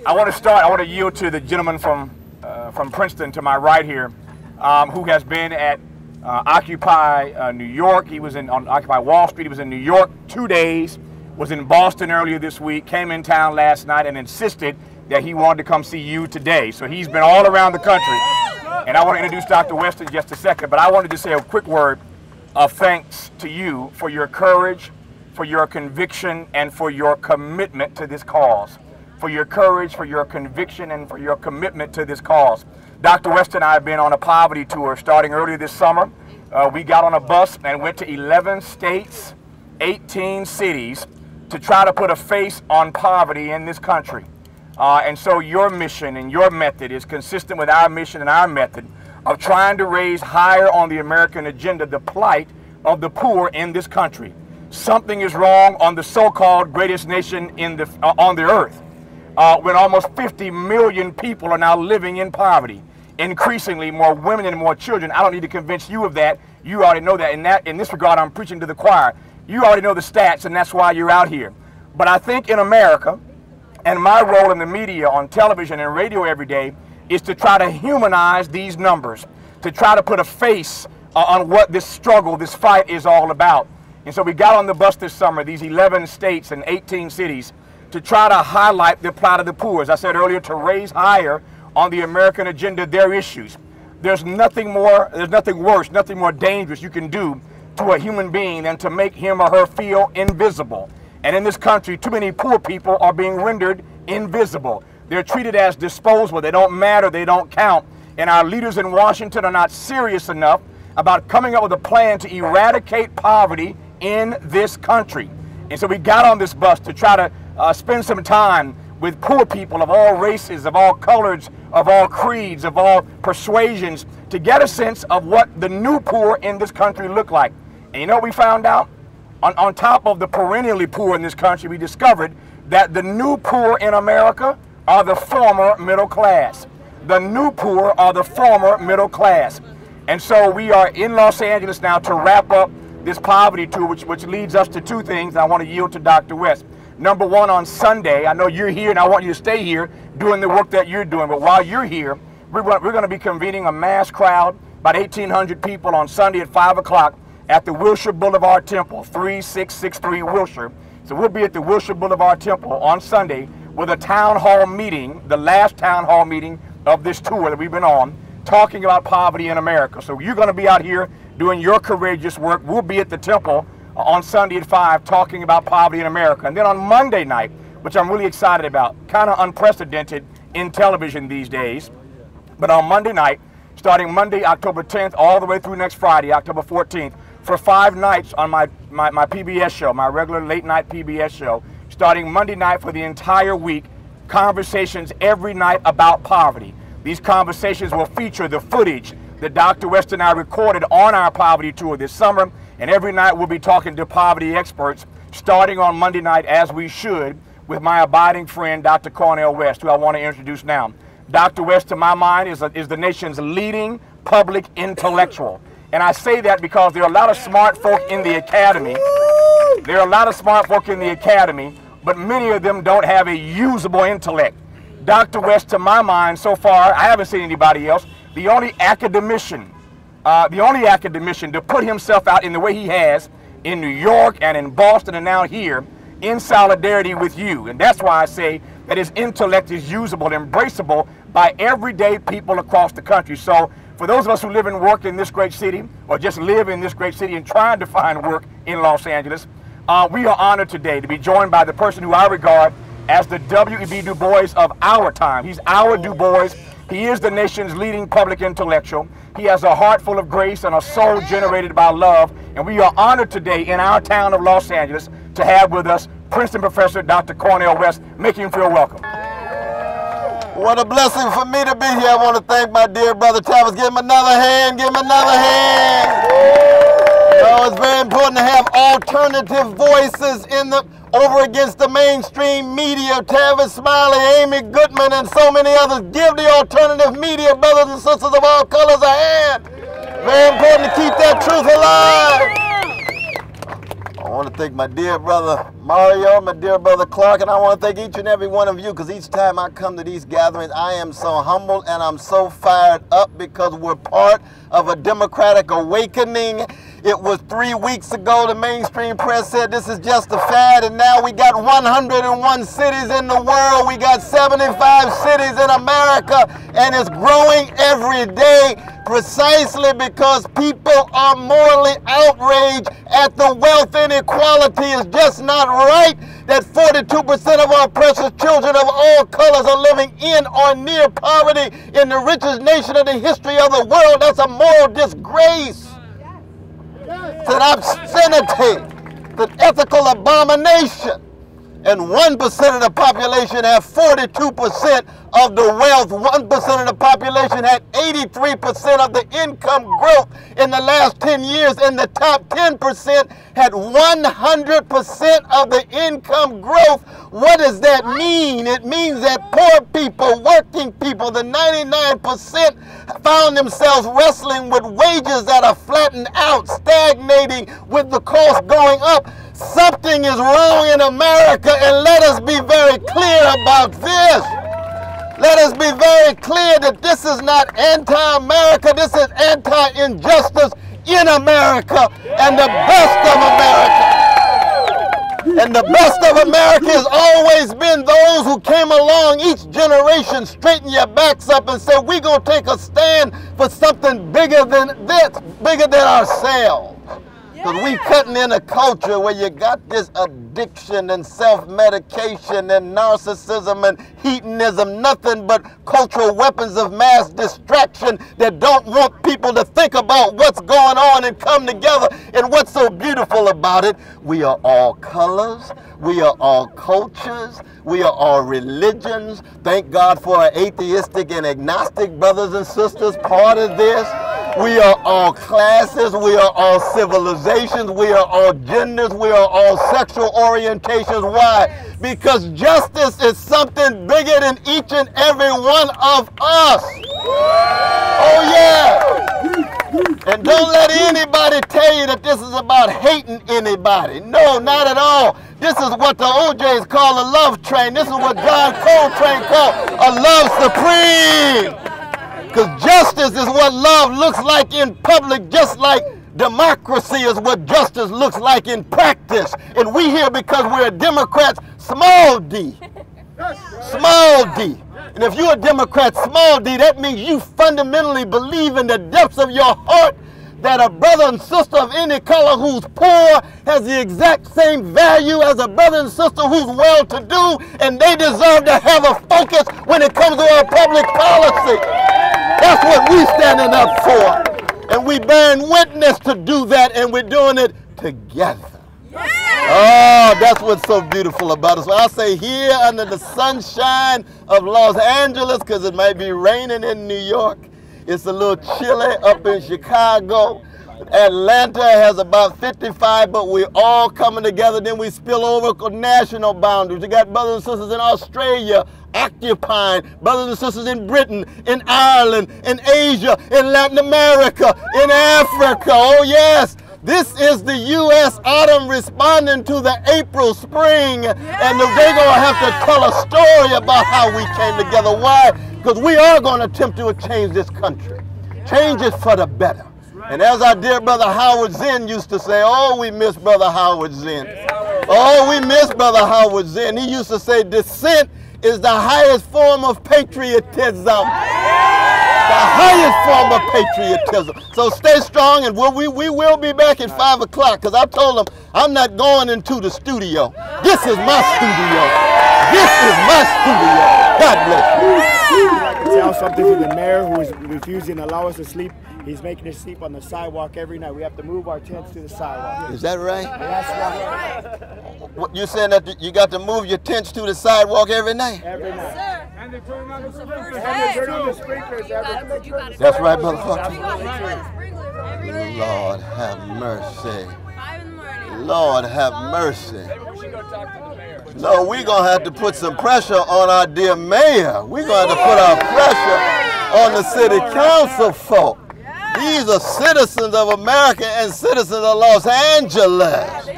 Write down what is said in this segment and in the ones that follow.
I want to yield to the gentleman from Princeton to my right here, who has been at Occupy New York. He was on Occupy Wall Street. He was in New York 2 days, was in Boston earlier this week, came in town last night and insisted that he wanted to come see you today. So he's been all around the country. And I want to introduce Dr. West in just a second, but I wanted to say a quick word of thanks to you for your courage, for your conviction, and for your commitment to this cause. For your courage, for your conviction, and for your commitment to this cause. Dr. West and I have been on a poverty tour starting earlier this summer. We got on a bus and went to 11 states, 18 cities to try to put a face on poverty in this country. And so your mission and your method is consistent with our mission and our method of trying to raise higher on the American agenda the plight of the poor in this country. Something is wrong on the so-called greatest nation on the earth, when almost 50 million people are now living in poverty. Increasingly more women and more children. I don't need to convince you of that. You already know that. In this regard, I'm preaching to the choir. You already know the stats, and that's why you're out here. But I think in America, and my role in the media, on television and radio every day, is to try to humanize these numbers, to try to put a face on what this struggle, this fight is all about. And so we got on the bus this summer, these 11 states and 18 cities, to try to highlight the plight of the poor. As I said earlier, to raise higher on the American agenda their issues. There's nothing worse, nothing more dangerous you can do to a human being than to make him or her feel invisible. And in this country, too many poor people are being rendered invisible. They're treated as disposable. They don't matter, they don't count. And our leaders in Washington are not serious enough about coming up with a plan to eradicate poverty in this country. And so we got on this bus to try to spend some time with poor people of all races, of all colors, of all creeds, of all persuasions, to get a sense of what the new poor in this country look like. And you know what we found out? On top of the perennially poor in this country, we discovered that the new poor in America are the former middle class. The new poor are the former middle class. And so we are in Los Angeles now to wrap up this poverty tour, which leads us to two things. I want to yield to Dr. West. Number one, on Sunday, I know you're here and I want you to stay here doing the work that you're doing. But while you're here, we're going to be convening a mass crowd, about 1,800 people on Sunday at 5 o'clock at the Wilshire Boulevard Temple, 3663 Wilshire. So we'll be at the Wilshire Boulevard Temple on Sunday with a town hall meeting, the last town hall meeting of this tour that we've been on, talking about poverty in America. So you're going to be out here doing your courageous work. We'll be at the temple on Sunday at 5 talking about poverty in America. And then on Monday night, which I'm really excited about, kind of unprecedented in television these days, but on Monday night, starting Monday, October 10th, all the way through next Friday, October 14th, for 5 nights on my PBS show, my regular late night PBS show, starting Monday night for the entire week, conversations every night about poverty. These conversations will feature the footage that Dr. West and I recorded on our poverty tour this summer, and every night we'll be talking to poverty experts, starting on Monday night, as we should, with my abiding friend, Dr. Cornel West, who I want to introduce now. Dr. West, to my mind, is the nation's leading public intellectual. And I say that because there are a lot of smart folk in the academy. There are a lot of smart folk in the academy, but many of them don't have a usable intellect. Dr. West, to my mind, so far, I haven't seen anybody else, the only academician to put himself out in the way he has in New York and in Boston and now here in solidarity with you. And that's why I say that his intellect is usable, embraceable by everyday people across the country. So for those of us who live and work in this great city, or just live in this great city and trying to find work in Los Angeles, we are honored today to be joined by the person who I regard as the W.E.B. Du Bois of our time. He's our Du Bois. He is the nation's leading public intellectual. He has a heart full of grace and a soul generated by love. And we are honored today in our town of Los Angeles to have with us Princeton professor Dr. Cornel West. Make him feel welcome. What a blessing for me to be here. I want to thank my dear brother Tavis. Give him another hand. Give him another hand. It's very important to have alternative voices over against the mainstream media. Tavis Smiley, Amy Goodman, and so many others. Give the alternative media, brothers and sisters of all colors, a hand. Very important to keep that truth alive. I want to thank my dear brother Mario, my dear brother Clark, and I want to thank each and every one of you, because each time I come to these gatherings, I am so humbled and I'm so fired up because we're part of a democratic awakening. It was 3 weeks ago the mainstream press said this is just a fad, and now we got 101 cities in the world. We got 75 cities in America, and it's growing every day precisely because people are morally outraged at the wealth inequality. It's just not right that 42% of our precious children of all colors are living in or near poverty in the richest nation in the history of the world. That's a moral disgrace. It's an obscenity. It's an ethical abomination. And 1% of the population have 42% of the wealth. 1% of the population had 83% of the income growth in the last 10 years. And the top 10% had 100% of the income growth. What does that mean? It means that poor people, working people, the 99% found themselves wrestling with wages that are flattened out, stagnating with the cost going up. Something is wrong in America, and let us be very clear about this. Let us be very clear that this is not anti-America, this is anti-injustice in America and the best of America. And the best of America has always been those who came along each generation, straighten your backs up and say, we're going to take a stand for something bigger than this, bigger than ourselves. Because we cutting in a culture where you got this addiction and self-medication and narcissism and hedonism, nothing but cultural weapons of mass distraction that don't want people to think about what's going on and come together. And what's so beautiful about it, we are all colors, we are all cultures, we are all religions. Thank God for our atheistic and agnostic brothers and sisters part of this. We are all classes, we are all civilizations, we are all genders, we are all sexual orientations. Why? Because justice is something bigger than each and every one of us. Oh yeah. And don't let anybody tell you that this is about hating anybody. No, not at all. This is what the OJs call a love train. This is what John Coltrane called a love supreme. Because justice is what love looks like in public, just like democracy is what justice looks like in practice. And we here because we're Democrats, small d. Small d. And if you're a Democrat, small d, that means you fundamentally believe in the depths of your heart that a brother and sister of any color who's poor has the exact same value as a brother and sister who's well-to-do, and they deserve to have a focus when it comes to our public policy. That's what we're standing up for. And we bearing witness to do that, and we're doing it together. Oh, that's what's so beautiful about it. So I'll say here under the sunshine of Los Angeles, because it might be raining in New York. It's a little chilly up in Chicago. Atlanta has about 55, but we're all coming together. Then we spill over national boundaries. We got brothers and sisters in Australia occupying, brothers and sisters in Britain, in Ireland, in Asia, in Latin America, in Africa. Oh yes, this is the U.S. autumn responding to the April spring. And they're going to have to tell a story about how we came together. Why? Because we are going to attempt to change this country. Change it for the better. And as our dear brother Howard Zinn used to say, oh, we miss brother Howard Zinn. Oh, we miss brother Howard Zinn. He used to say dissent is the highest form of patriotism. The highest form of patriotism. So stay strong, and we will be back at 5 o'clock, because I told them I'm not going into the studio. This is my studio. This is my studio. God bless you. Tell something to the mayor who is refusing to allow us to sleep. He's making us sleep on the sidewalk every night. We have to move our tents to the sidewalk. Is that right? That's right. What, you saying that you got to move your tents to the sidewalk every night? Every night. Sir. And they turn on the sprinklers. And they turn on the sprinklers. That's right, brother Clark. Lord have mercy. 5 in the morning. Lord have mercy. Maybe we should go talk to the mayor. No, we're going to have to put some pressure on our dear mayor. We're going to have to put our pressure on the city council folk. These are citizens of America and citizens of Los Angeles.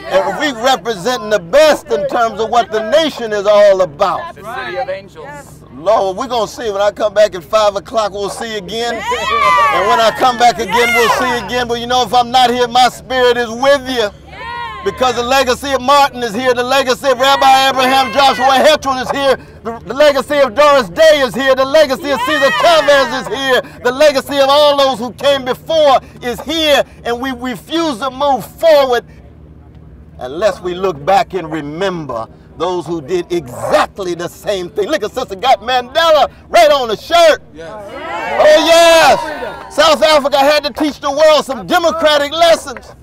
And we representing the best in terms of what the nation is all about. The city of angels. Lord, we're going to see. When I come back at 5 o'clock, we'll see again. And when I come back again, we'll see again. But you know, if I'm not here, my spirit is with you. Because the legacy of Martin is here. The legacy of Rabbi Abraham Joshua Hetrel is here. The legacy of Doris Day is here. The legacy of Cesar Chavez is here. The legacy of all those who came before is here. And we refuse to move forward unless we look back and remember those who did exactly the same thing. Look at Sister got Mandela right on the shirt. Yes. Oh yes. South Africa had to teach the world some democratic lessons.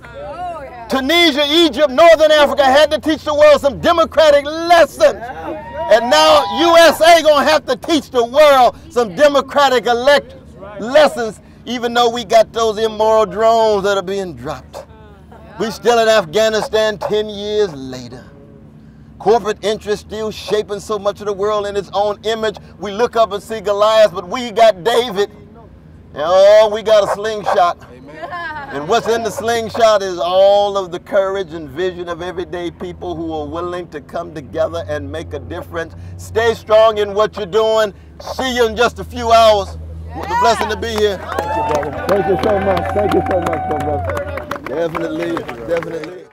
Tunisia, Egypt, Northern Africa had to teach the world some democratic lessons. And now USA gonna have to teach the world some democratic lessons, even though we got those immoral drones that are being dropped. We still in Afghanistan 10 years later. Corporate interest still shaping so much of the world in its own image. We look up and see Goliath, but we got David. Oh, we got a slingshot. And what's in the slingshot is all of the courage and vision of everyday people who are willing to come together and make a difference. Stay strong in what you're doing. See you in just a few hours. What a blessing to be here. Thank you, brother. Thank you so much. Thank you so much, brother. Definitely, definitely.